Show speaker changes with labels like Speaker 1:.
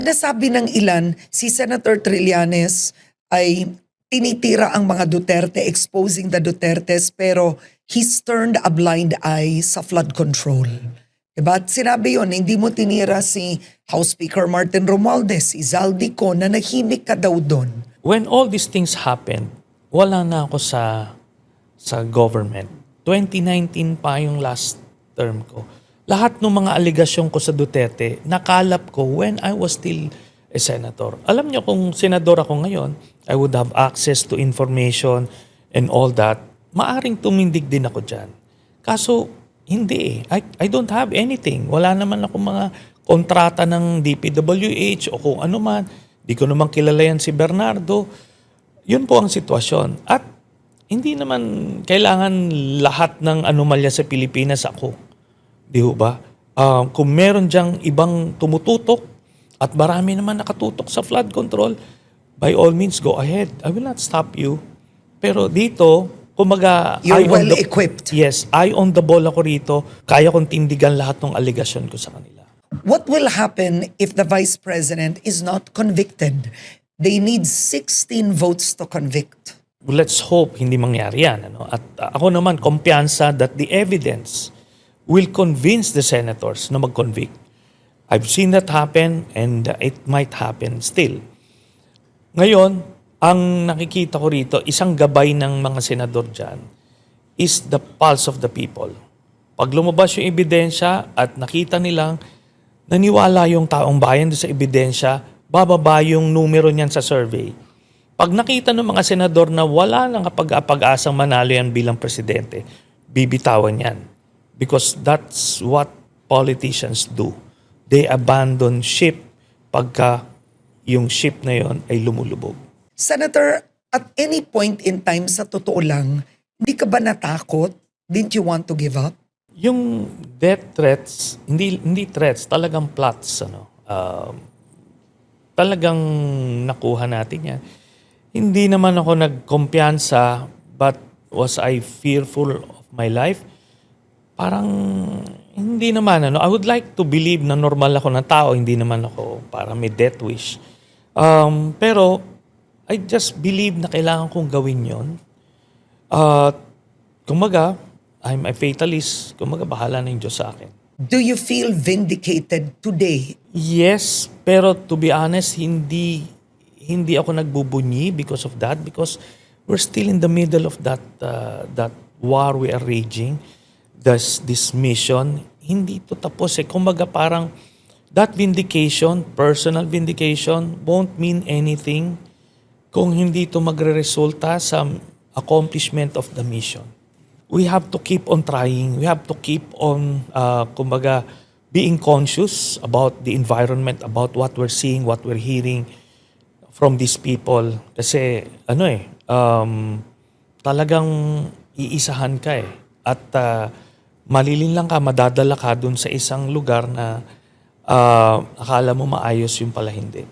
Speaker 1: Nasabi ng ilan, si Senator Trillanes ay tinitira ang mga Duterte, exposing the Dutertes, pero he's turned a blind eye sa flood control. Diba? At sinabi yun, hindi mo tinira si House Speaker Martin Romualdez, si Zaldico, na nahimik ka daw doon.
Speaker 2: When all these things happened, wala na ako sa government. 2019 pa yung last term ko. Lahat ng mga aligasyon ko sa Duterte, nakalap ko when I was still a senator. Alam niyo, kung senador ako ngayon, I would have access to information and all that. Maaring tumindig din ako dyan. Kaso, hindi eh. I don't have anything. Wala naman ako mga kontrata ng DPWH o kung ano man. Di ko naman kilala yan si Bernardo. Yun po ang sitwasyon. At hindi naman kailangan lahat ng anomalya sa Pilipinas ako. Di ba? Kung meron diyang ibang tumututok at marami naman nakatutok sa flood control, by all means, go ahead. I will not stop you. Pero dito, kumaga...
Speaker 1: You're well-equipped.
Speaker 2: Yes, eye on the ball ako rito. Kaya kong tindigan lahat ng aligasyon ko sa kanila.
Speaker 1: What will happen if the Vice President is not convicted? They need 16 votes to convict.
Speaker 2: Let's hope hindi mangyari yan. Ano? At ako naman, kumpiyansa that the evidence will convince the senators na mag-convict. I've seen that happen and it might happen still. Ngayon, ang nakikita ko rito, isang gabay ng mga senador dyan is the pulse of the people. Pag lumabas yung ebidensya at nakita nilang naniwala yung taong bayan sa ebidensya, bababa yung numero niyan sa survey. Pag nakita ng mga senador na wala nang pag-asang manalo yan bilang presidente, bibitawan yan. Because that's what politicians do. They abandon ship pagka yung ship na yon ay lumulubog.
Speaker 1: Senator, at any point in time, sa totoo lang, hindi ka ba natakot? Didn't you want to give up?
Speaker 2: Yung death threats, hindi threats, talagang plots. Talagang nakuha natin yan. Hindi naman ako nagkumpiyansa, but was I fearful of my life? Parang hindi naman. I would like to believe na normal ako na tao, hindi naman ako para may death wish. Pero I just believe na kailangan kong gawin yon. Kumaga, I'm a fatalist. Kumaga, bahala na yung Diyos sa akin.
Speaker 1: Do you feel vindicated today?
Speaker 2: Yes, pero to be honest, hindi ako nagbubunyi because of that, because we're still in the middle of that war we are raging. This mission, hindi to tapos eh. Kumbaga parang that vindication, personal vindication, won't mean anything kung hindi to magre-resulta sa accomplishment of the mission. We have to keep on trying. We have to keep on, kumbaga, being conscious about the environment, about what we're seeing, what we're hearing from these people. Kasi, talagang iisahan ka eh. At malilin lang ka, madadala ka dun sa isang lugar na akala mo maayos yung pala hindi.